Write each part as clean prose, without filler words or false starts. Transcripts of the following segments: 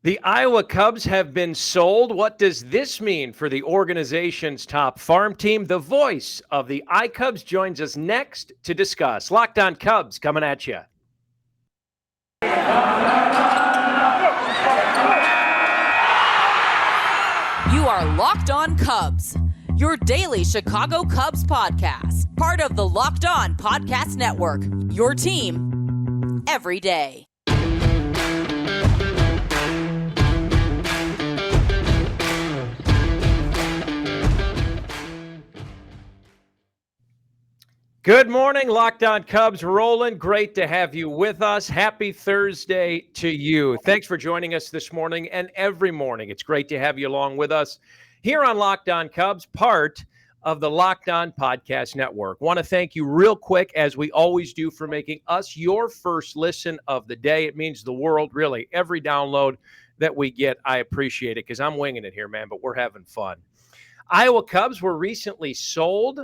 The Iowa Cubs have been sold. What does this mean for the organization's top farm team? The voice of the iCubs joins us next to discuss. Locked On Cubs coming at you. You are Locked On Cubs, your daily Chicago Cubs podcast. Part of the Locked On Podcast Network, your team every day. Good morning, Locked On Cubs. Roland, great to have you with us. Happy Thursday to you. Thanks for joining us this morning and every morning. It's great to have you along with us here on Locked On Cubs, part of the Locked On Podcast Network. Want to thank you real quick, as we always do, for making us your first listen of the day. It means the world, really. Every download that we get, I appreciate it because I'm winging it here, man, but we're having fun. Iowa Cubs were recently sold.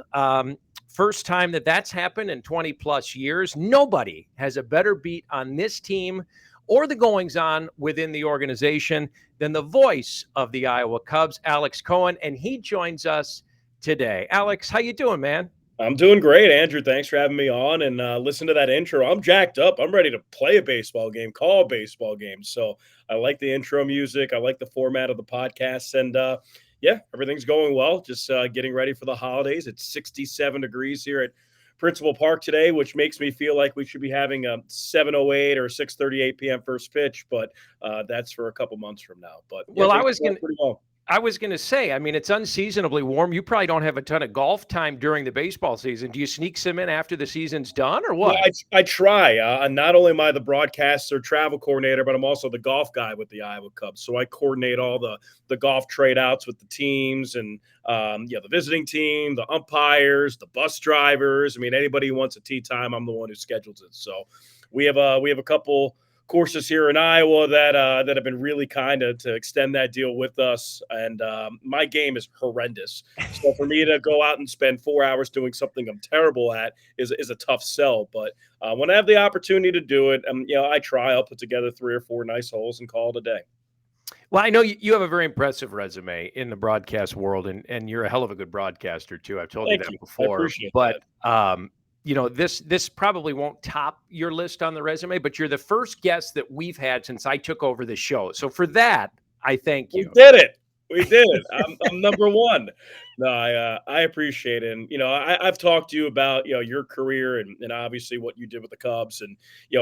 First time that's happened in 20 plus years. Nobody has a better beat on this team or the goings on within the organization than the voice of the Iowa Cubs, Alex Cohen, and he joins us today. Alex, how you doing, man? I'm doing great, Andrew. Thanks for having me on. And listen to that intro. I'm jacked up. I'm ready to play a baseball game, call a baseball game. So I like the intro music. I like the format of the podcast. And yeah, everything's going well. Just getting ready for the holidays. It's 67 degrees here at Principal Park today, which makes me feel like we should be having a 7:08 or 6:38 p.m. first pitch, but that's for a couple months from now. But yeah, well, I was going to say, I mean, it's unseasonably warm. You probably don't have a ton of golf time during the baseball season. Do you sneak some in after the season's done or what? Yeah, I try. Not only am I the broadcaster, travel coordinator, but I'm also the golf guy with the Iowa Cubs. So I coordinate all the golf trade outs with the teams and the visiting team, the umpires, the bus drivers. I mean, anybody who wants a tee time, I'm the one who schedules it. So we have a couple courses here in Iowa that have been really kind to extend that deal with us. And my game is horrendous. So for me to go out and spend 4 hours doing something I'm terrible at is a tough sell. But when I have the opportunity to do it, I try. I'll put together 3 or 4 nice holes and call it a day. Well, I know you have a very impressive resume in the broadcast world, and you're a hell of a good broadcaster too. I've told you that before. I appreciate that. But this probably won't top your list on the resume, but you're the first guest that we've had since I took over the show. So for that, I thank you. We did it. I'm number one. No, I appreciate it. And, I've talked to you about, your career and obviously what you did with the Cubs and,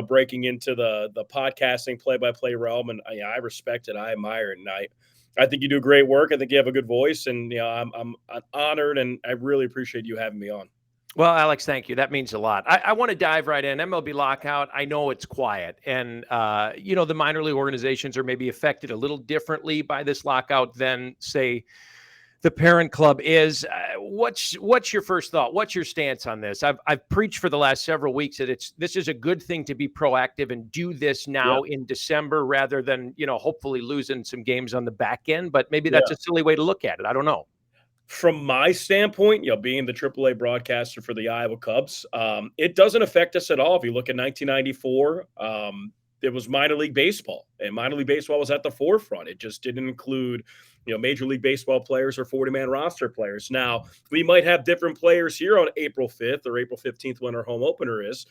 breaking into the podcasting play-by-play realm. And I respect it. I admire it. And I think you do great work. I think you have a good voice. And, I'm honored and I really appreciate you having me on. Well, Alex, thank you. That means a lot. I want to dive right in. MLB Lockout, I know it's quiet. And, the minor league organizations are maybe affected a little differently by this lockout than, say, the parent club is. What's your first thought? What's your stance on this? I've preached for the last several weeks that this is a good thing to be proactive and do this now in December rather than, hopefully losing some games on the back end. But maybe that's a silly way to look at it. I don't know. From my standpoint, being the AAA broadcaster for the Iowa Cubs, it doesn't affect us at all. If you look at 1994, it was minor league baseball, and minor league baseball was at the forefront. It just didn't include, Major League Baseball players or 40-man roster players. Now, we might have different players here on April 5th or April 15th when our home opener is,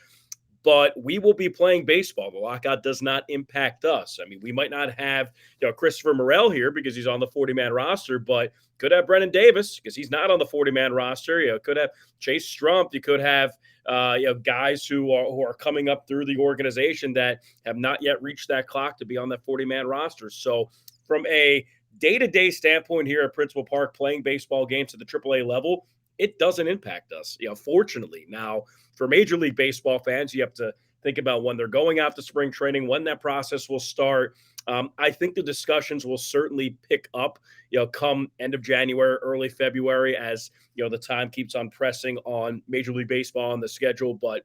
but we will be playing baseball. The lockout does not impact us. I mean, we might not have, Christopher Morel here because he's on the 40-man roster, but could have Brennan Davis because he's not on the 40-man roster. You could have Chase Strump. You could have, guys who are coming up through the organization that have not yet reached that clock to be on that 40-man roster. So from a day-to-day standpoint here at Principal Park, playing baseball games at the AAA level, it doesn't impact us, fortunately. Now, for Major League Baseball fans, you have to think about when they're going out to spring training, when that process will start. I think the discussions will certainly pick up, come end of January, early February, as, the time keeps on pressing on Major League Baseball on the schedule. But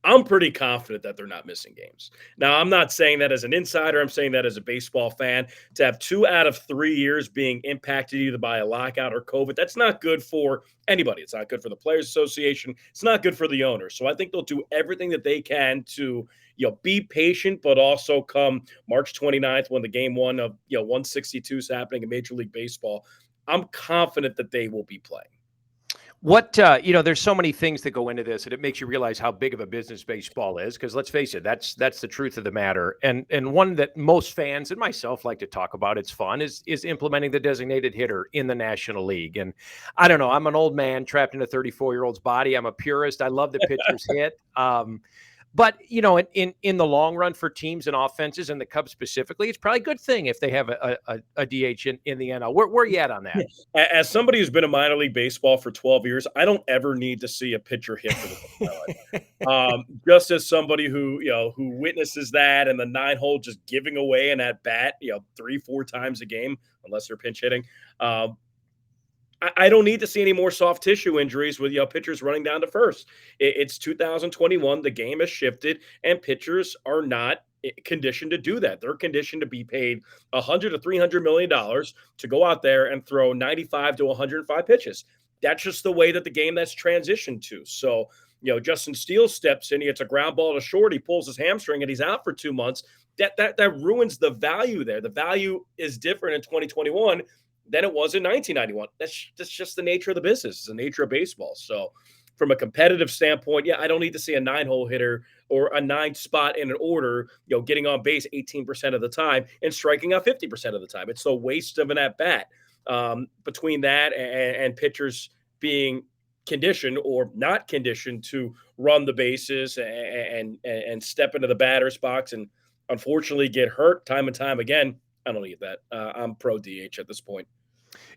I'm pretty confident that they're not missing games. Now, I'm not saying that as an insider. I'm saying that as a baseball fan. To have 2 out of 3 years being impacted either by a lockout or COVID, that's not good for anybody. It's not good for the Players Association. It's not good for the owners. So I think they'll do everything that they can to be patient, but also come March 29th when the game one of 162 is happening in Major League Baseball, I'm confident that they will be playing. What, there's so many things that go into this, and it makes you realize how big of a business baseball is. Because let's face it, that's the truth of the matter. And one that most fans and myself like to talk about, it's fun, is implementing the designated hitter in the National League. And I don't know, I'm an old man trapped in a 34-year-old's body. I'm a purist. I love the pitchers hit. But, in the long run for teams and offenses and the Cubs specifically, it's probably a good thing if they have a DH in the NL. Where are you at on that? As somebody who's been in minor league baseball for 12 years, I don't ever need to see a pitcher hit for the just as somebody who witnesses that and the 9-hole just giving away an at bat, 3-4 times a game, unless they're pinch hitting. I don't need to see any more soft tissue injuries with pitchers running down to first. It's 2021. The game has shifted, and pitchers are not conditioned to do that. They're conditioned to be paid $100 to $300 million to go out there and throw 95 to 105 pitches. That's just the way that the game that's transitioned to. So, Justin Steele steps in. He hits a ground ball to short. He pulls his hamstring, and he's out for 2 months. That ruins the value there. The value is different in 2021 than it was in 1991. That's just the nature of the business. It's the nature of baseball. So from a competitive standpoint, I don't need to see a 9-hole hitter or a 9 spot in an order, getting on base 18% of the time and striking out 50% of the time. It's a waste of an at-bat. Between that and pitchers being conditioned or not conditioned to run the bases and step into the batter's box and unfortunately get hurt time and time again, I don't need that. I'm pro DH at this point.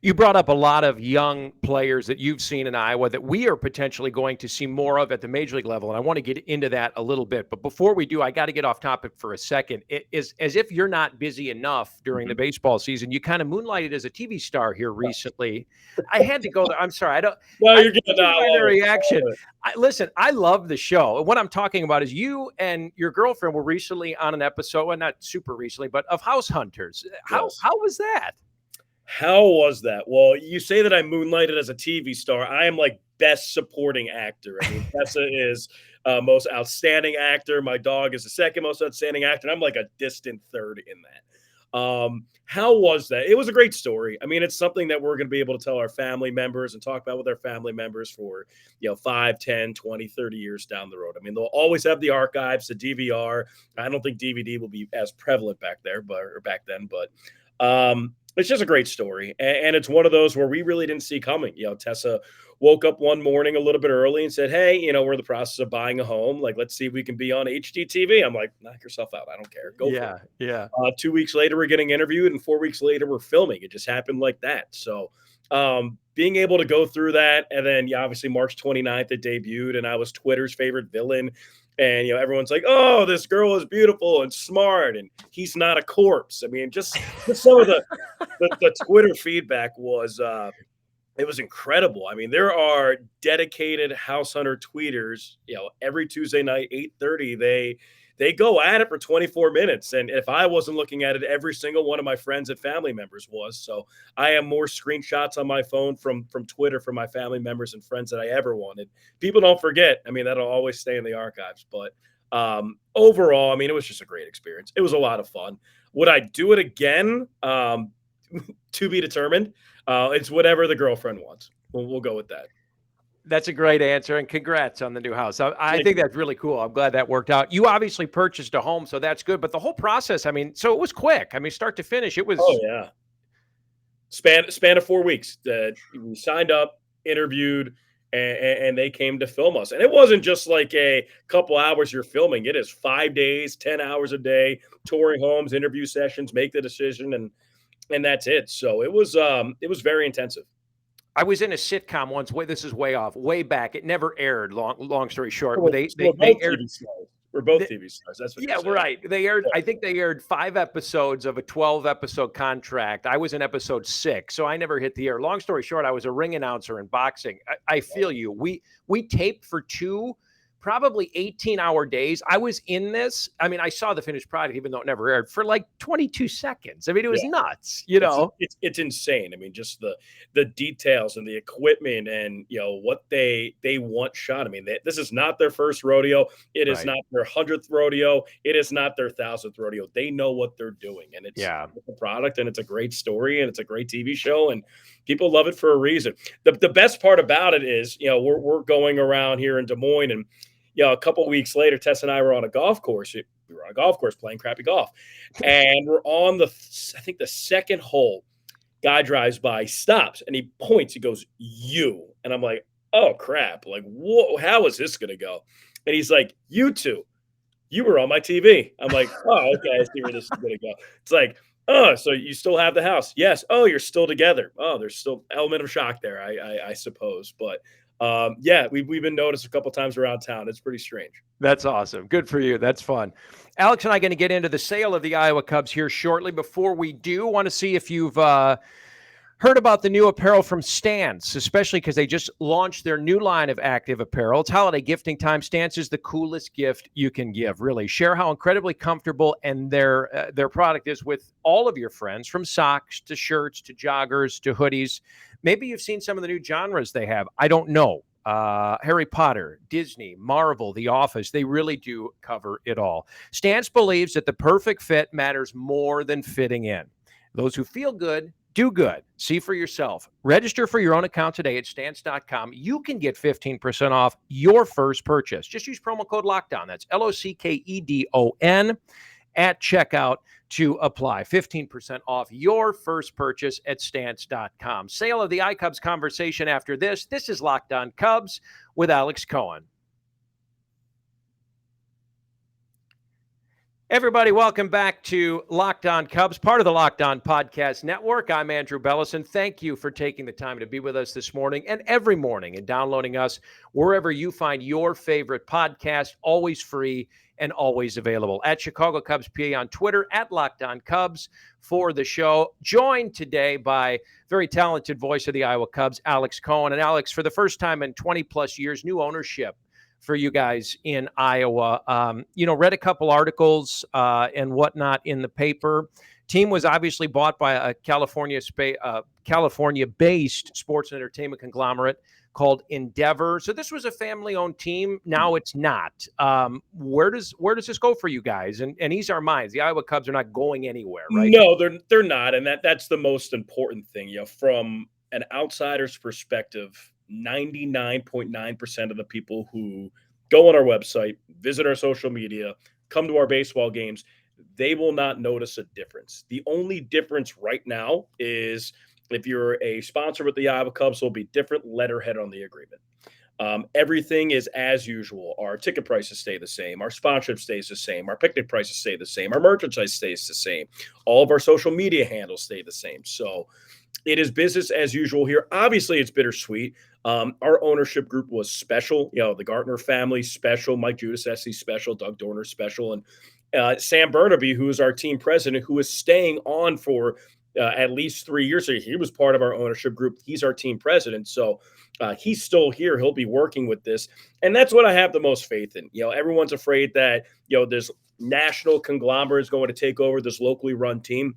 You brought up a lot of young players that you've seen in Iowa that we are potentially going to see more of at the major league level. And I want to get into that a little bit. But before we do, I got to get off topic for a second. It is as if you're not busy enough during the baseball season. You kind of moonlighted as a TV star here recently. I had to go there. I'm sorry. I don't. No, you're good. The reaction. Listen, I love the show. And what I'm talking about is you and your girlfriend were recently on an episode, well, not super recently, but of House Hunters. How was that? How was that? Well, you say that I moonlighted as a TV star. I am like best supporting actor. I mean, Tessa is most outstanding actor. My dog is the second most outstanding actor. And I'm like a distant third in that. How was that? It was a great story. I mean, it's something that we're going to be able to tell our family members and talk about with our family members for, 5, 10, 20, 30 years down the road. I mean, they'll always have the archives, the DVR. I don't think DVD will be as prevalent back then, but it's just a great story. And it's one of those where we really didn't see coming. Tessa woke up one morning a little bit early and said, hey, we're in the process of buying a home. Like, let's see if we can be on HGTV. I'm like, knock yourself out. I don't care. Go for it. Yeah. 2 weeks later, we're getting interviewed, and 4 weeks later, we're filming. It just happened like that. So being able to go through that, and then Obviously March 29th, it debuted, and I was Twitter's favorite villain. And, everyone's like, oh, this girl is beautiful and smart, and he's not a corpse. I mean, just some of the Twitter feedback was, it was incredible. I mean, there are dedicated House Hunter tweeters, every Tuesday night, 8:30, they go at it for 24 minutes. And if I wasn't looking at it, every single one of my friends and family members was. So I have more screenshots on my phone from Twitter from my family members and friends that I ever wanted. People don't forget. I mean, that'll always stay in the archives. But overall, I mean, it was just a great experience. It was a lot of fun. Would I do it again? To be determined. It's whatever the girlfriend wants. We'll go with that. That's a great answer, and congrats on the new house. I think that's really cool. I'm glad that worked out. You obviously purchased a home, so that's good. But the whole process, I mean, so it was quick. I mean, start to finish, it was. Oh yeah, span of 4 weeks. We signed up, interviewed, and they came to film us. And it wasn't just like a couple hours you're filming. It is 5 days, 10 hours a day, touring homes, interview sessions, make the decision, and that's it. So it was very intensive. I was in a sitcom once. This is way off, way back. It never aired. Long story short, they aired. We're both TV stars. That's what. Yeah, right. They aired. I think they aired 5 episodes of a 12-episode contract. I was in episode 6, so I never hit the air. Long story short, I was a ring announcer in boxing. I feel you. We taped for 2 probably 18-hour days. I was in this. I mean, I saw the finished product, even though it never aired, for like 22 seconds. I mean, it was nuts, It's insane. I mean, just the details and the equipment and what they want shot. I mean, this is not their first rodeo. It is Right. not their 100th rodeo. It is not their 1,000th rodeo. They know what they're doing, and it's a product, and it's a great story, and it's a great TV show, and people love it for a reason. The best part about it is, we're going around here in Des Moines, and a couple of weeks later, Tess and I were on a golf course. We were on a golf course playing crappy golf, and we're on I think the second hole. Guy drives by, stops, and he points. He goes, "You," and I'm like, "Oh crap! Like, whoa, how is this gonna go?" And he's like, "You two, you were on my TV." I'm like, "Oh, okay, I see where this is gonna go." It's like, "Oh, so you still have the house?" "Yes." "Oh, you're still together?" "Oh, there's still element of shock there, I suppose." But yeah, we've been noticed a couple times around town. It's pretty strange. That's awesome. Good for you. That's fun. Alex and I are going to get into the sale of the Iowa Cubs here shortly. Before we do, want to see if you've heard about the new apparel from Stance, especially because they just launched their new line of active apparel. It's holiday gifting time. Stance is the coolest gift you can give, really. Share how incredibly comfortable and their product is with all of your friends, from socks to shirts to joggers to hoodies. Maybe you've seen some of the new genres they have. I don't know. Harry Potter, Disney, Marvel, The Office, they really do cover it all. Stance believes that the perfect fit matters more than fitting in. Those who feel good, do good. See for yourself. Register for your own account today at stance.com. You can get 15% off your first purchase. Just use promo code LOCKDOWN. That's LOCKEDON at checkout to apply. 15% off your first purchase at stance.com. Sale of the iCubs conversation after this. This is Locked On Cubs with Alex Cohen. Everybody, welcome back to Locked On Cubs, part of the Locked On Podcast Network. I'm Andrew Bellison. Thank you for taking the time to be with us this morning and every morning and downloading us wherever you find your favorite podcast, always free and always available. At Chicago Cubs PA on Twitter, at Locked On Cubs for the show. Joined today by very talented voice of the Iowa Cubs, Alex Cohen. And Alex, for the first time in 20 plus years, new ownership for you guys in Iowa. Read a couple articles and whatnot in the paper. Team was obviously bought by a California-based sports and entertainment conglomerate called Endeavor. So this was a family-owned team. Now it's not. Where does this go for you guys? And ease our minds. The Iowa Cubs are not going anywhere, right? No, they're not, and that's the most important thing. From an outsider's perspective, 99.9% of the people who go on our website, visit our social media, come to our baseball games, they will not notice a difference. The only difference right now is if you're a sponsor with the Iowa Cubs, there'll be different letterhead on the agreement. Everything is as usual. Our ticket prices stay the same. Our sponsorship stays the same. Our picnic prices stay the same. Our merchandise stays the same. All of our social media handles stay the same. So it is business as usual here. Obviously, it's bittersweet. Our ownership group was special. The Gartner family special, Mike Giudice special, Doug Dorner special, and Sam Burnaby, who is our team president, who is staying on for at least 3 years. So he was part of our ownership group. He's our team president. So he's still here. He'll be working with this. And that's what I have the most faith in. Everyone's afraid that, this national conglomerate is going to take over this locally run team.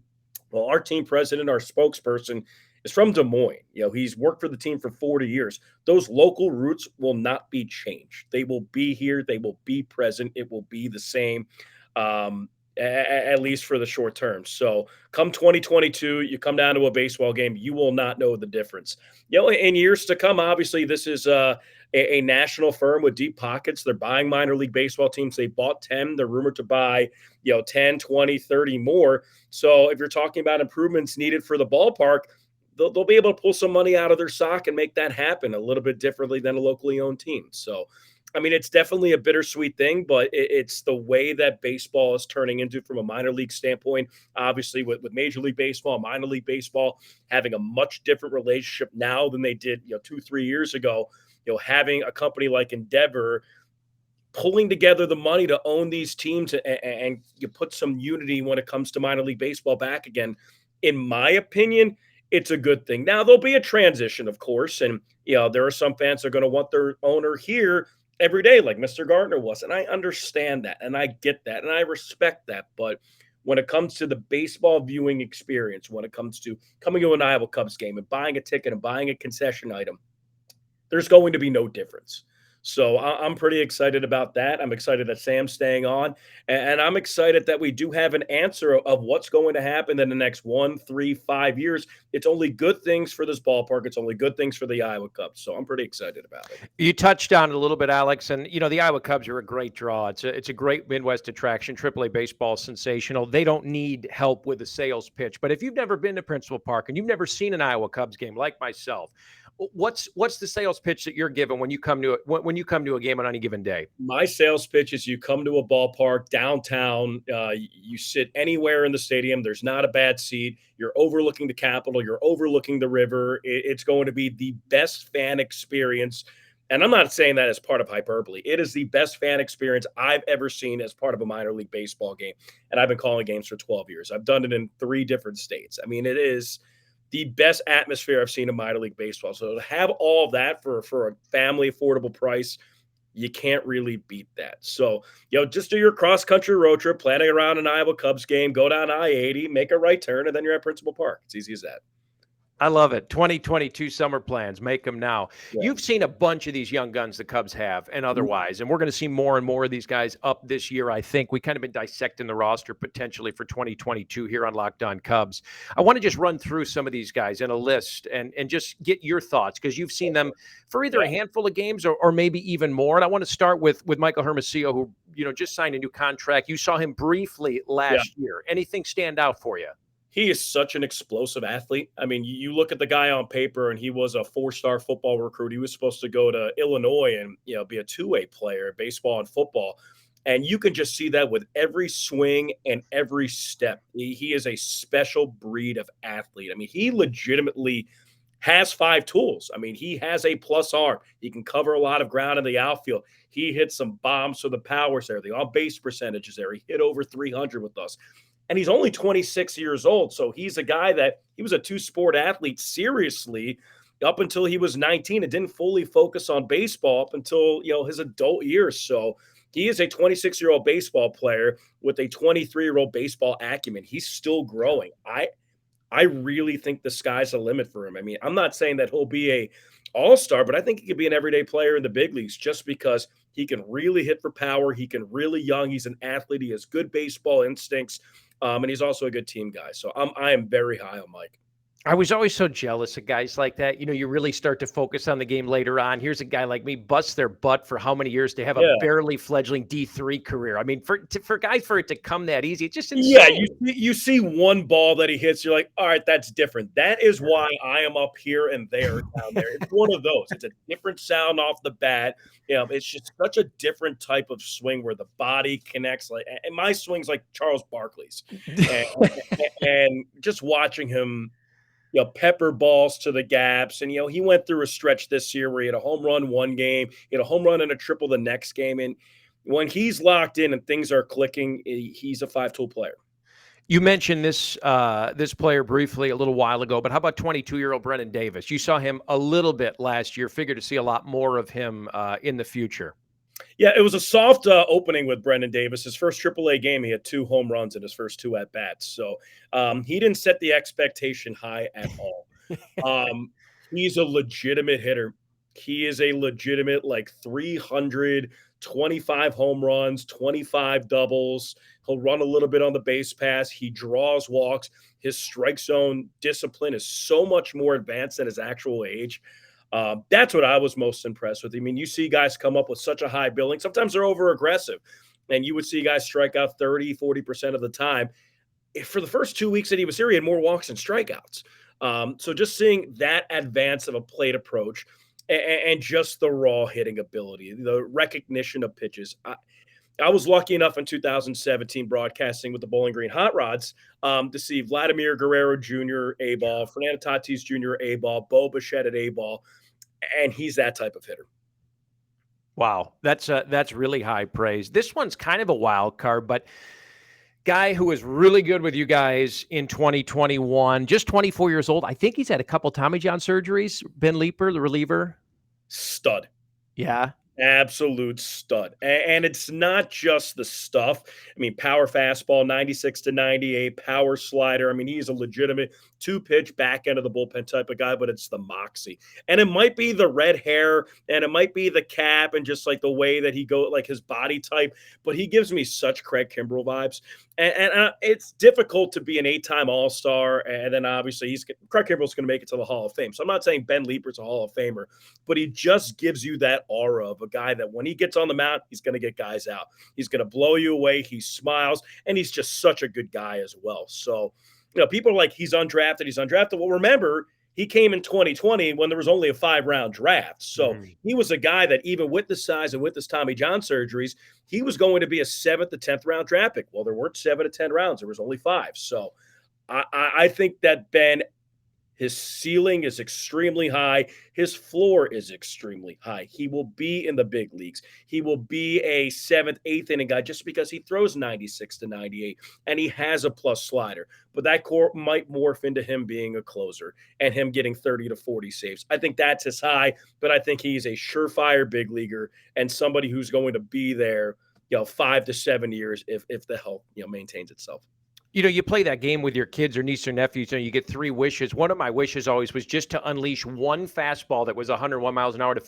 Well, our team president, our spokesperson, is from Des Moines. He's worked for the team for 40 years. Those local roots will not be changed. They will be here. They will be present. It will be the same, at least for the short term. So come 2022, you come down to a baseball game, you will not know the difference. In years to come, obviously, this is a national firm with deep pockets. They're buying minor league baseball teams. They bought 10. They're rumored to buy, 10, 20, 30 more. So if you're talking about improvements needed for the ballpark, they'll be able to pull some money out of their sock and make that happen a little bit differently than a locally owned team. So, I mean, it's definitely a bittersweet thing, but it's the way that baseball is turning into from a minor league standpoint. Obviously, with Major League Baseball, minor league baseball having a much different relationship now than they did, 2-3 years ago. Having a company like Endeavor pulling together the money to own these teams and you put some unity when it comes to minor league baseball back again. In my opinion, it's a good thing. Now, there'll be a transition, of course, and there are some fans that are going to want their owner here every day like Mr. Gardner was. And I understand that, and I get that, and I respect that. But when it comes to the baseball viewing experience, when it comes to coming to an Iowa Cubs game and buying a ticket and buying a concession item, there's going to be no difference. So I'm pretty excited about that. I'm excited that Sam's staying on, and I'm excited that we do have an answer of what's going to happen in the next 1, 3, 5 years. It's only good things for this ballpark. It's only good things for the Iowa Cubs. So I'm pretty excited about it. You touched on it a little bit, Alex, and the Iowa Cubs are a great draw. It's a great Midwest attraction. AAA baseball is sensational. They don't need help with the sales pitch, but if you've never been to Principal Park and you've never seen an Iowa Cubs game, like myself, what's the sales pitch that you're given when you come to a game on any given day? My sales pitch is: you come to a ballpark downtown, you sit anywhere in the stadium. There's not a bad seat. You're overlooking the Capitol. You're overlooking the river. It's going to be the best fan experience. And I'm not saying that as part of hyperbole. It is the best fan experience I've ever seen as part of a minor league baseball game. And I've been calling games for 12 years. I've done it in 3 different states. I mean, it is the best atmosphere I've seen in minor league baseball. So to have all of that for a family affordable price, you can't really beat that. So, just do your cross-country road trip, planning around an Iowa Cubs game, go down I-80, make a right turn, and then you're at Principal Park. It's easy as that. I love it. 2022 summer plans. Make them now. Yeah. You've seen a bunch of these young guns the Cubs have and otherwise, and we're going to see more and more of these guys up this year, I think. We kind of been dissecting the roster potentially for 2022 here on Locked On Cubs. I want to just run through some of these guys in a list and just get your thoughts, because you've seen them for either a handful of games or maybe even more. And I want to start with Michael Hermacio, who just signed a new contract. You saw him briefly last year. Anything stand out for you? He is such an explosive athlete. I mean, you look at the guy on paper, and he was a 4-star football recruit. He was supposed to go to Illinois and be a two-way player, baseball and football. And you can just see that with every swing and every step. He is a special breed of athlete. I mean, he legitimately has 5 tools. I mean, he has a plus arm. He can cover a lot of ground in the outfield. He hit some bombs, so the power's there. The on-base percentage is there. He hit over 300 with us. And he's only 26 years old. So he's a guy that he was a 2-sport athlete seriously up until he was 19 and didn't fully focus on baseball up until, his adult years. So he is a 26-year-old baseball player with a 23-year-old baseball acumen. He's still growing. I really think the sky's the limit for him. I mean, I'm not saying that he'll be a all-star, but I think he could be an everyday player in the big leagues just because he can really hit for power. He can really young. He's an athlete. He has good baseball instincts. And he's also a good team guy. So I am very high on Mike. I was always so jealous of guys like that. You really start to focus on the game later on. Here's a guy like me, busts their butt for how many years to have a barely fledgling D3 career. I mean, for guys, for it to come that easy, it's just insane. Yeah, you see one ball that he hits, you're like, all right, that's different. That is why I am up here and there down there. It's one of those. It's a different sound off the bat. It's just such a different type of swing where the body connects. And my swing's like Charles Barkley's. And just watching him pepper balls to the gaps. And, he went through a stretch this year where he had a home run one game, he had a home run and a triple the next game. And when he's locked in and things are clicking, he's a 5-tool player. You mentioned this player briefly a little while ago, but how about 22-year-old Brennan Davis? You saw him a little bit last year. Figure to see a lot more of him in the future. Yeah, it was a soft opening with Brennan Davis. His first AAA game, he had 2 home runs in his first 2 at-bats. So he didn't set the expectation high at all. He's a legitimate hitter. He is a legitimate 325 home runs, 25 doubles. He'll run a little bit on the base pass. He draws walks. His strike zone discipline is so much more advanced than his actual age. That's what I was most impressed with. I mean, you see guys come up with such a high billing. Sometimes they're over aggressive, and you would see guys strike out 30, 40% of the time. For the first 2 weeks that he was here, he had more walks and strikeouts. So just seeing that advance of a plate approach and just the raw hitting ability, the recognition of pitches. I was lucky enough in 2017 broadcasting with the Bowling Green Hot Rods to see Vladimir Guerrero Jr. A-ball, Fernando Tatis Jr. A-ball, Bo Bichette at A-ball, and he's that type of hitter. Wow, that's really high praise. This one's kind of a wild card, but guy who was really good with you guys in 2021, just 24 years old. I think he's had a couple Tommy John surgeries. Ben Leeper, the reliever. Stud. Yeah. Absolute stud. And it's not just the stuff. I mean, power fastball, 96 to 98, power slider. I mean, he's a legitimate two-pitch back end of the bullpen type of guy, but it's the moxie. And it might be the red hair and it might be the cap and just like the way that he go, like his body type, but he gives me such Craig Kimbrell vibes. And it's difficult to be an 8-time All-Star. And then obviously Craig Kimbrell's going to make it to the Hall of Fame. So I'm not saying Ben Leeper's a Hall of Famer, but he just gives you that aura of a guy that when he gets on the mound, he's going to get guys out. He's going to blow you away. He smiles, and he's just such a good guy as well. So, people are like, he's undrafted. He's undrafted. Well, remember, he came in 2020 when there was only a 5-round draft. So he was a guy that even with the size and with his Tommy John surgeries, he was going to be a 7th to 10th round draft pick. Well, there weren't 7 to 10 rounds. There was only 5. So I think that Ben, his ceiling is extremely high. His floor is extremely high. He will be in the big leagues. He will be a 7th, 8th inning guy just because he throws 96 to 98 and he has a plus slider. But that core might morph into him being a closer and him getting 30 to 40 saves. I think that's his high, but I think he's a surefire big leaguer and somebody who's going to be there, 5 to 7 years if the health, maintains itself. You play that game with your kids or niece or nephews, and you get 3 wishes. One of my wishes always was just to unleash one fastball that was 101 miles an hour to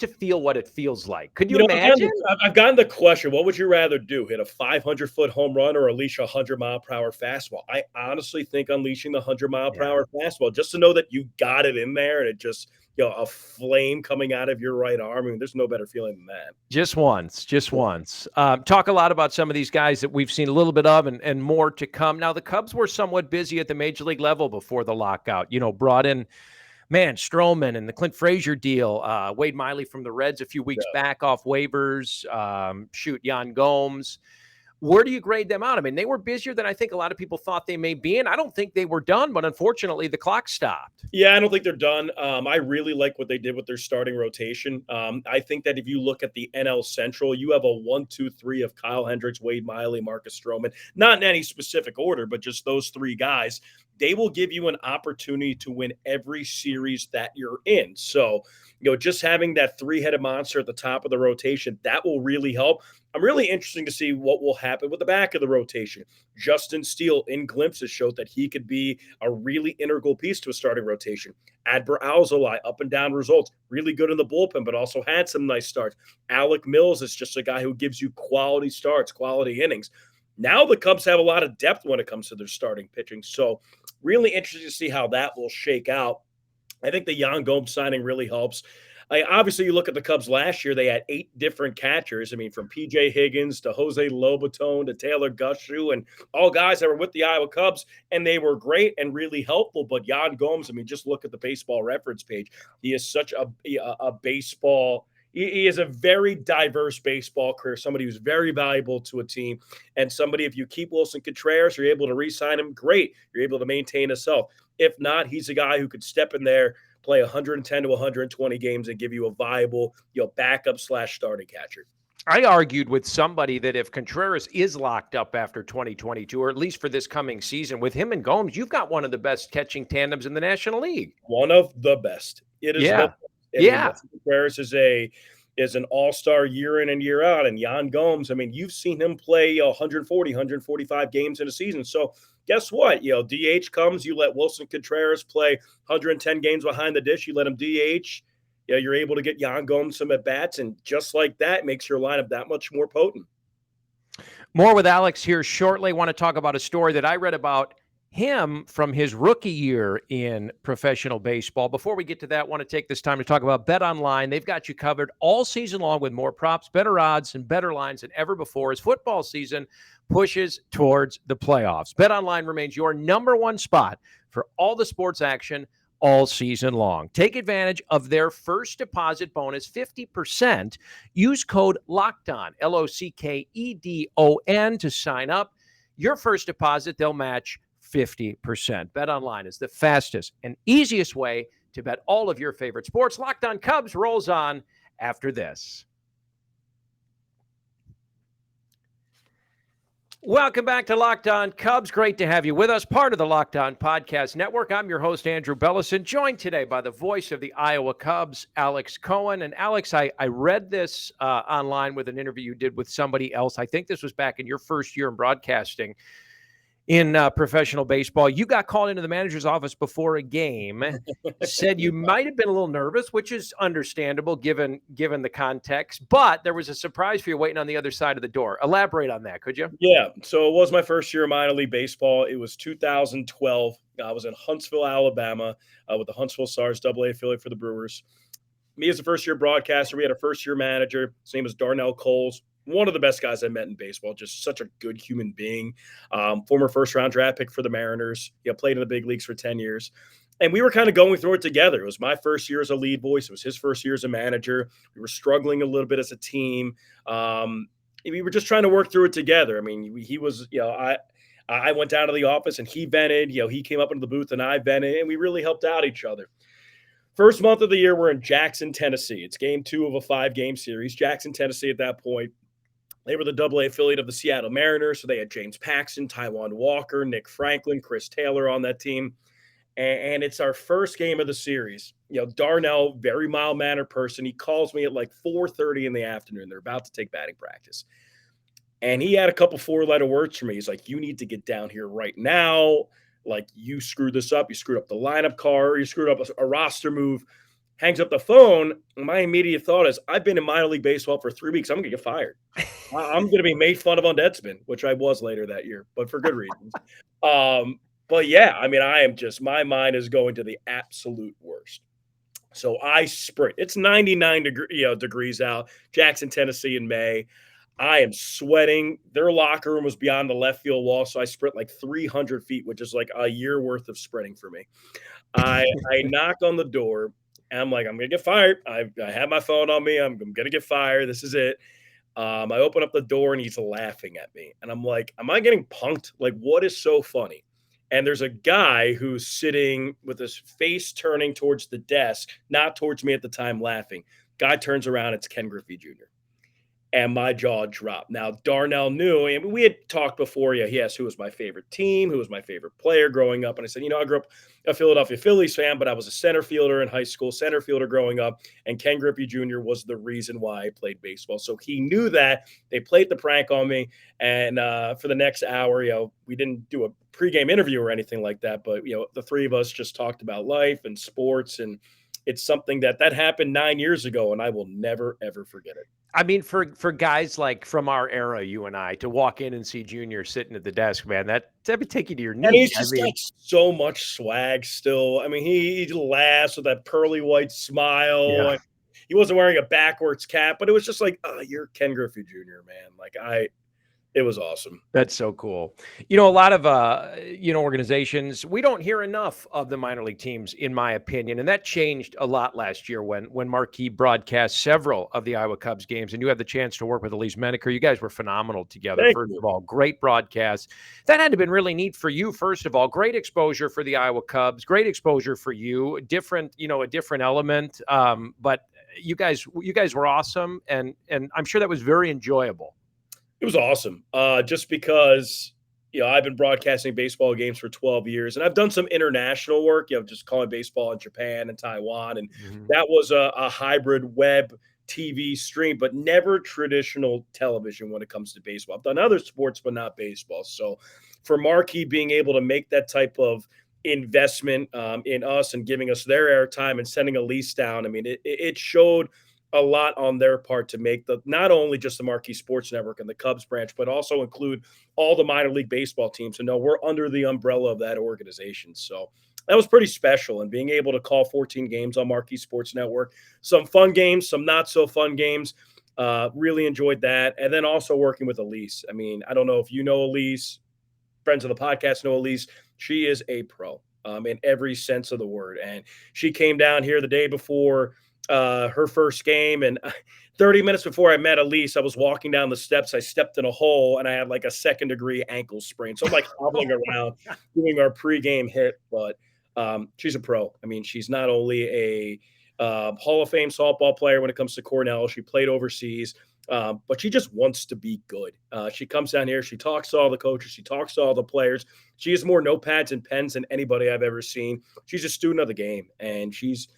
feel what it feels like. Could you imagine? I've gotten the question, what would you rather do, hit a 500-foot home run or unleash a 100-mile-per-hour fastball? I honestly think unleashing the 100-mile-per-hour fastball, just to know that you got it in there and it just – a flame coming out of your right arm. I mean, there's no better feeling than that. Just once. Talk a lot about some of these guys that we've seen a little bit of and more to come. Now, the Cubs were somewhat busy at the major league level before the lockout. Brought in, Stroman and the Clint Frazier deal. Wade Miley from the Reds a few weeks back off waivers. Yan Gomes. Where do you grade them out? I mean, they were busier than I think a lot of people thought they may be, and I don't think they were done, but unfortunately, the clock stopped. Yeah, I don't think they're done. I really like what they did with their starting rotation. I think that if you look at the NL Central, you have a 1, 2, 3 of Kyle Hendricks, Wade Miley, Marcus Stroman, not in any specific order, but just those 3 guys. They will give you an opportunity to win every series that you're in. So, just having that 3-headed monster at the top of the rotation, that will really help. I'm really interested to see what will happen with the back of the rotation. Justin Steele in glimpses showed that he could be a really integral piece to a starting rotation. Adbert Alzolay, up and down results, really good in the bullpen, but also had some nice starts. Alec Mills is just a guy who gives you quality starts, quality innings. Now the Cubs have a lot of depth when it comes to their starting pitching. So really interesting to see how that will shake out. I think the Yan Gomes signing really helps. Obviously, you look at the Cubs last year, they had 8 different catchers. I mean, from P.J. Higgins to Jose Lobaton to Taylor Gushu and all guys that were with the Iowa Cubs, and they were great and really helpful. But Yan Gomes, I mean, just look at the baseball reference page. He is such a baseball – he is a very diverse baseball career, somebody who's very valuable to a team, and somebody, if you keep Wilson Contreras, you're able to re-sign him, great. You're able to maintain his health. If not, he's a guy who could step in there, play 110 to 120 games and give you a viable, backup/starting catcher. I argued with somebody that if Contreras is locked up after 2022, or at least for this coming season, with him and Gomes, you've got one of the best catching tandems in the National League. One of the best. It is. Yeah. Contreras is an all-star year in and year out. And Yan Gomes, I mean, you've seen him play 140, 145 games in a season. So guess what? DH comes, you let Wilson Contreras play 110 games behind the dish. You let him DH. You're able to get Yan Gomes some at-bats. And just like that, makes your lineup that much more potent. More with Alex here shortly. I want to talk about a story that I read about him from his rookie year in professional baseball. Before we get to that, I want to take this time to talk about Bet Online. They've got you covered all season long with more props, better odds, and better lines than ever before as football season pushes towards the playoffs. Bet Online remains your number one spot for all the sports action all season long. Take advantage of their first deposit bonus, 50%. Use code LOCKEDON, LOCKEDON, to sign up. Your first deposit, they'll match 50%. Bet Online is the fastest and easiest way to bet all of your favorite sports. Locked On Cubs rolls on after this. Welcome back to Locked On Cubs. Great to have you with us, part of the Locked On Podcast Network. I'm your host, Andrew Bellison, joined today by the voice of the Iowa Cubs, Alex Cohen. And Alex, I read this online with an interview you did with somebody else. I think this was back in your first year in broadcasting in professional baseball. You got called into the manager's office before a game, said you might have been a little nervous, which is understandable given the context, but there was a surprise for you waiting on the other side of the door. Elaborate on that, could you? Yeah, so it was my first year of minor league baseball. It was 2012. I was in Huntsville, Alabama, with the Huntsville Stars, AA affiliate for the Brewers. Me as a first-year broadcaster, we had a first-year manager. His name was Darnell Coles, one of the best guys I met in baseball, just such a good human being. Former first-round draft pick for the Mariners. Played in the big leagues for 10 years. And we were kind of going through it together. It was my first year as a lead voice. It was his first year as a manager. We were struggling a little bit as a team. We were just trying to work through it together. I mean, he was, I went down to the office and he vented. He came up into the booth and I vented, and we really helped out each other. First month of the year, we're in Jackson, Tennessee. It's game 2 of a 5-game series. Jackson, Tennessee at that point, they were the AA affiliate of the Seattle Mariners, so they had James Paxton, Taijuan Walker, Nick Franklin, Chris Taylor on that team. And it's our first game of the series. Darnell, very mild-mannered person, he calls me at like 4:30 in the afternoon. They're about to take batting practice. And he had a couple 4-letter words for me. He's like, you need to get down here right now. Like, you screwed this up. You screwed up the lineup card. You screwed up a roster move. Hangs up the phone. My immediate thought is, I've been in minor league baseball for 3 weeks. I'm going to get fired. I'm going to be made fun of on Deadspin, which I was later that year, but for good reasons. But yeah, I mean, my mind is going to the absolute worst. So I sprint. It's 99 degrees out, Jackson, Tennessee in May. I am sweating. Their locker room was beyond the left field wall, so I sprint like 300 feet, which is like a year worth of sprinting for me. I knock on the door, and I'm like, I'm going to get fired. I have my phone on me. I'm going to get fired. This is it. I open up the door, and he's laughing at me. And I'm like, am I getting punked? Like, what is so funny? And there's a guy who's sitting with his face turning towards the desk, not towards me at the time, laughing. Guy turns around. It's Ken Griffey Jr. And my jaw dropped. Now, Darnell knew, and we had talked before, yes, who was my favorite team, who was my favorite player growing up. And I said, I grew up a Philadelphia Phillies fan, but I was a center fielder in high school, center fielder growing up, and Ken Griffey Jr. was the reason why I played baseball. So he knew that. They played the prank on me, and for the next hour, we didn't do a pregame interview or anything like that, but, the three of us just talked about life and sports, and it's something that happened 9 years ago, and I will never, ever forget it. I mean, for guys like from our era, you and I, to walk in and see Junior sitting at the desk, man, that would take you to your knees. And he's just got so much swag still. I mean, he laughs with that pearly white smile. Yeah. He wasn't wearing a backwards cap, but it was just like, oh, you're Ken Griffey Jr., man. Like, it was awesome. That's so cool. A lot of, organizations, we don't hear enough of the minor league teams, in my opinion. And that changed a lot last year when Marquee broadcast several of the Iowa Cubs games. And you had the chance to work with Elise Menaker. You guys were phenomenal together. Thank First you. of all, great broadcast. That had to have been really neat for you. First of all, great exposure for the Iowa Cubs, great exposure for you, a different element. But you guys were awesome. And I'm sure that was very enjoyable. It was awesome. Just because, I've been broadcasting baseball games for 12 years, and I've done some international work, just calling baseball in Japan and Taiwan. And that was a hybrid web TV stream, but never traditional television when it comes to baseball. I've done other sports, but not baseball. So for Marquee being able to make that type of investment in us and giving us their airtime and sending a lease down, I mean, it showed a lot on their part to make not only just the Marquee Sports Network and the Cubs branch, but also include all the minor league baseball teams. And no, we're under the umbrella of that organization. So that was pretty special. And being able to call 14 games on Marquee Sports Network, some fun games, some not so fun games, really enjoyed that. And then also working with Elise. I mean, I don't know if you know Elise, friends of the podcast know Elise. She is a pro in every sense of the word. And she came down here the day before her first game, and 30 minutes before I met Elise, I was walking down the steps. I stepped in a hole, and I had like a 2nd-degree ankle sprain. So I'm like hobbling around doing our pregame hit, but she's a pro. I mean, she's not only a Hall of Fame softball player when it comes to Cornell. She played overseas, but she just wants to be good. She comes down here. She talks to all the coaches. She talks to all the players. She has more notepads and pens than anybody I've ever seen. She's a student of the game, and she's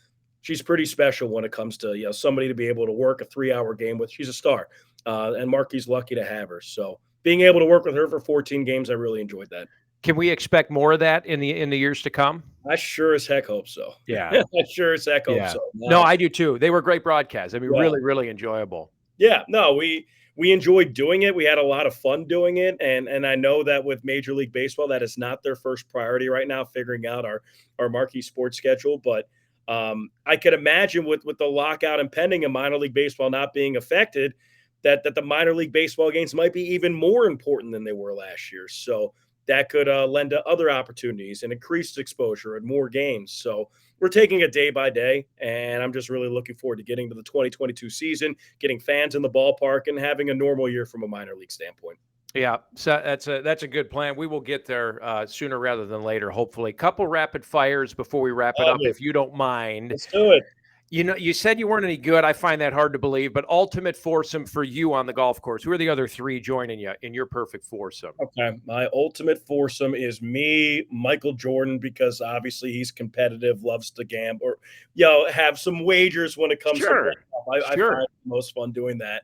pretty special when it comes to somebody to be able to work a 3-hour game with. She's a star, and Marquee's lucky to have her. So being able to work with her for 14 games, I really enjoyed that. Can we expect more of that in the years to come? I sure as heck hope so. Yeah. I sure as heck hope so. No, I do too. They were great broadcasts. I mean, Yeah. really, really enjoyable. Yeah, no, we enjoyed doing it. We had a lot of fun doing it. And I know that with Major League Baseball, that is not their first priority right now, figuring out our Marquee sports schedule. But I could imagine with the lockout impending and minor league baseball not being affected, that the minor league baseball games might be even more important than they were last year. So that could lend to other opportunities and increased exposure and more games. So we're taking it day by day, and I'm just really looking forward to getting to the 2022 season, getting fans in the ballpark, and having a normal year from a minor league standpoint. Yeah, so that's a good plan. We will get there sooner rather than later, hopefully. Couple rapid fires before we wrap it up, if you don't mind. Let's do it. You know, you said you weren't any good. I find that hard to believe, but ultimate foursome for you on the golf course. Who are the other three joining you in your perfect foursome? Okay. My ultimate foursome is me, Michael Jordan, because obviously he's competitive, loves to gamble, or have some wagers when it comes to I find the most fun doing that.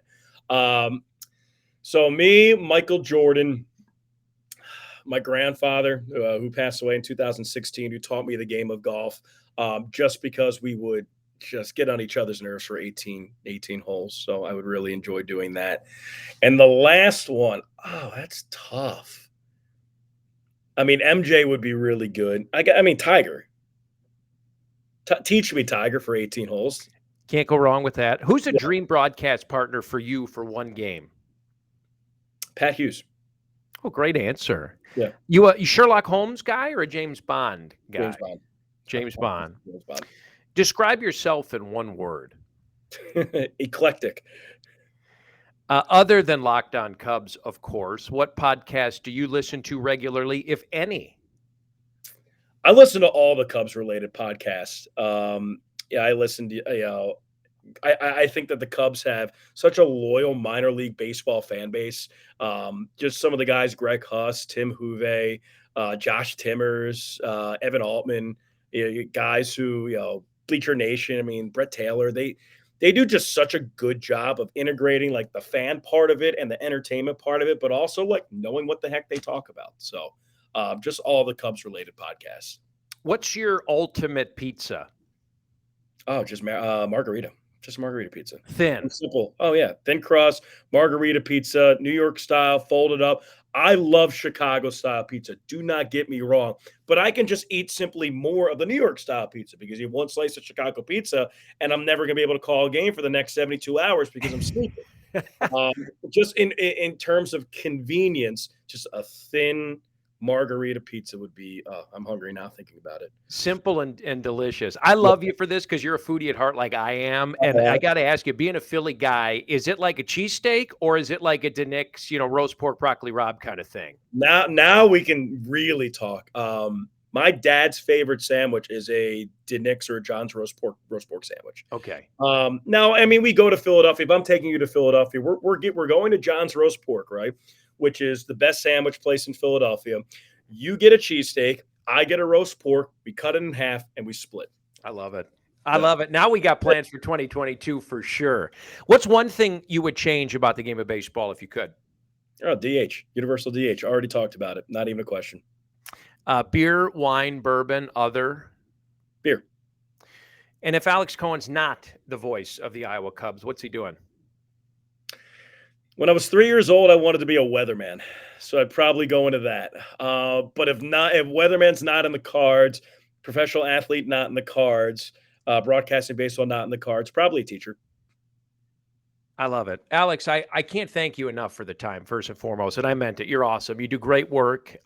So me, Michael Jordan, my grandfather, who passed away in 2016, who taught me the game of golf, just because we would just get on each other's nerves for 18 holes. So I would really enjoy doing that. And the last one, that's tough. I mean, MJ would be really good. I mean, Tiger. Teach me Tiger for 18 holes. Can't go wrong with that. Who's a dream broadcast partner for you for one game? Pat Hughes. Oh, great answer. Yeah. You Sherlock Holmes guy or a James Bond guy? James Bond. James Bond. James Bond. Describe yourself in one word. Eclectic. Other than Locked On Cubs, of course, what podcast do you listen to regularly, if any? I listen to all the Cubs-related podcasts. I listen to, I think that the Cubs have such a loyal minor league baseball fan base. Just some of the guys, Greg Huss, Tim Huve, Josh Timmers, Evan Altman, guys who, Bleacher Nation, I mean, Brett Taylor, they do just such a good job of integrating like the fan part of it and the entertainment part of it, but also like knowing what the heck they talk about. So just all the Cubs related podcasts. What's your ultimate pizza? Oh, just margarita. Just margarita pizza. Thin. Simple. Oh, yeah. Thin crust, margarita pizza, New York style, folded up. I love Chicago style pizza. Do not get me wrong. But I can just eat simply more of the New York style pizza because you have one slice of Chicago pizza and I'm never going to be able to call a game for the next 72 hours because I'm sleeping. Just in terms of convenience, just a thin margarita pizza would be, I'm hungry now thinking about it. Simple and delicious. I love you for this because you're a foodie at heart like I am. And I got to ask you, being a Philly guy, is it like a cheesesteak or is it like a DeNick's, roast pork, broccoli rabe kind of thing? Now we can really talk. My dad's favorite sandwich is a DeNick's or a John's roast pork sandwich. Okay. Now, I mean, we go to Philadelphia. If I'm taking you to Philadelphia, we're going to John's roast pork, right? Which is the best sandwich place in Philadelphia. You get a cheesesteak, I get a roast pork, we cut it in half, and we split. I love it. I love it. Now we got plans for 2022 for sure. What's one thing you would change about the game of baseball if you could? Oh, DH, universal DH. Already talked about it. Not even a question. Beer, wine, bourbon, other? Beer. And if Alex Cohen's not the voice of the Iowa Cubs, what's he doing? When I was 3 years old, I wanted to be a weatherman, so I'd probably go into that. But if weatherman's not in the cards, professional athlete not in the cards, broadcasting baseball not in the cards, probably a teacher. I love it. Alex, I can't thank you enough for the time, first and foremost, and I meant it. You're awesome. You do great work.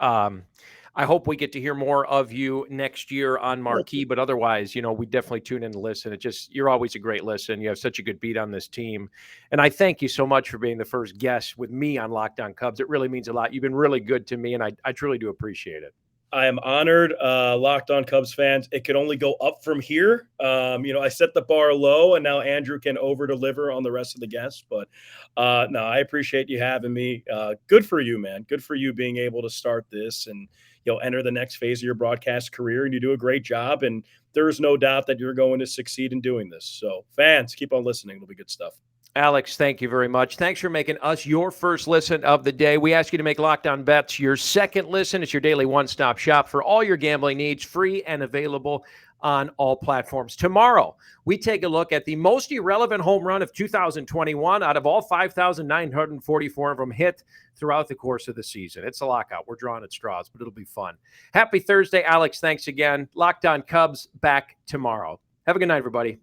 I hope we get to hear more of you next year on Marquee, but otherwise, we definitely tune in to listen. You're always a great listen. You have such a good beat on this team. And I thank you so much for being the first guest with me on Locked On Cubs. It really means a lot. You've been really good to me, and I truly do appreciate it. I am honored. Locked On Cubs fans, it could only go up from here. I set the bar low, and now Andrew can over deliver on the rest of the guests. But no, I appreciate you having me. Good for you, man. Good for you being able to start this and enter the next phase of your broadcast career, and you do a great job. And there is no doubt that you're going to succeed in doing this. So fans, keep on listening. It'll be good stuff. Alex, thank you very much. Thanks for making us your first listen of the day. We ask you to make Locked On Bets your second listen. It's your daily one-stop shop for all your gambling needs, free and available on all platforms. Tomorrow, we take a look at the most irrelevant home run of 2021 out of all 5,944 of them hit throughout the course of the season. It's a lockout. We're drawing at straws, but it'll be fun. Happy Thursday, Alex. Thanks again. Locked On Cubs back tomorrow. Have a good night, everybody.